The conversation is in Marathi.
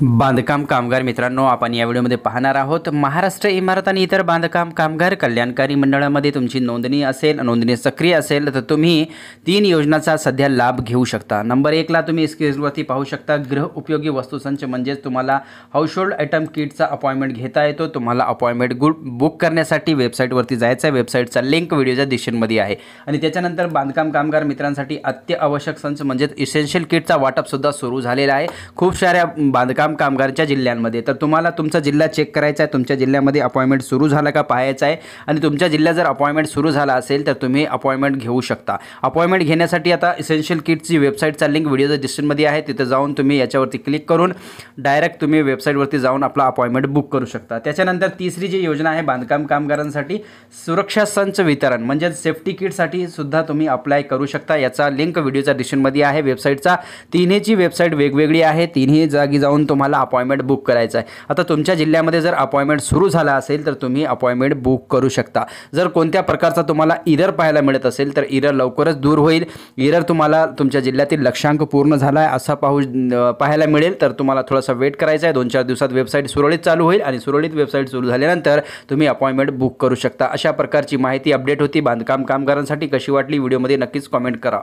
बांधकाम कामगार मित्रांनो, आपण या व्हिडिओमध्ये पाहणार आहोत महाराष्ट्र इमारत आणि इतर बांधकाम कामगार कल्याणकारी मंडळामध्ये तुमची नोंदणी असेल, नोंदणी सक्रिय असेल तर तुम्ही 3 योजनांचा सध्या लाभ घेऊ शकता। नंबर 1 ला तुम्ही स्क्रीनवरती पाहू शकता, गृह उपयोगी वस्तुसंच म्हणजेच तुम्हाला हाऊसहोल्ड आयटम किटचा अपॉइंटमेंट घेता येतो। तुम्हाला अपॉइंटमेंट बुक करण्यासाठी वेबसाईटवरती जायचं आहे। वेबसाईटचा लिंक व्हिडिओच्या डिस्क्रिप्शनमध्ये आहे। आणि त्याच्यानंतर बांधकाम कामगार मित्रांसाठी अत्यावश्यक संच म्हणजेच इसेन्शियल किटचा वाटप सुद्धा सुरू झालेला आहे खूप साऱ्या बांधकाम कामगारच्या जिल्ह्यांमध्ये। तर तुम्हाला तुमचा जिल्हा चेक करायचा आहे, तुमच्या जिल्ह्यामध्ये अपॉइंटमेंट सुरू झाला का पाहायचं आहे। आणि तुमच्या जिल्ह्यात जर अपॉइंटमेंट सुरू झाला असेल तर तुम्ही अपॉइंटमेंट घेऊ शकता। अपॉइंटमेंट घेण्यासाठी आता इसेन्शियल किटची वेबसाईटचा लिंक व्हिडिओच्या डिस्क्रिप्शनमध्ये आहे, तिथे जाऊन तुम्ही याच्यावरती क्लिक करून डायरेक्ट तुम्ही वेबसाईटवरती जाऊन आपला अपॉइंटमेंट बुक करू शकता। त्याच्यानंतर तिसरी जी योजना आहे बांधकाम कामगारांसाठी सुरक्षा संच वितरण म्हणजे सेफ्टी किटसाठी सुद्धा तुम्ही अप्लाय करू शकता। याचा लिंक व्हिडिओच्या डिस्क्रिप्शनमध्ये आहे। वेबसाईटचा तिन्हीची वेबसाईट वेगवेगळी आहे, तिन्ही जागी जाऊन तुम्हाला अपॉइंटमेंट बुक करायचं आहे। आता तुमच्या जिल्ह्यामध्ये जर अपॉइंटमेंट सुरू झाला असेल तर तुम्ही अपॉइंटमेंट बुक करू शकता। जर कोणत्या प्रकारचा तुम्हाला एरर पाहायला मिळत असेल तर एरर लवकरच दूर होईल। एरर तुम्हाला तुमच्या जिल्ह्यातील लक्ष्यांक पूर्ण झाला आहे असा पाहायला मिळेल तर तुम्हाला थोडासा वेट करायचा आहे। 2-4 दिवसात वेबसाईट सुरळीत चालू होईल आणि सुरळीत वेबसाईट सुरू झाल्यानंतर तुम्ही अपॉइंटमेंट बुक करू शकता। अशा प्रकारची माहिती अपडेट होती बांधकाम कामगारांसाठी। कशी वाटली व्हिडिओमध्ये नक्कीच कमेंट करा।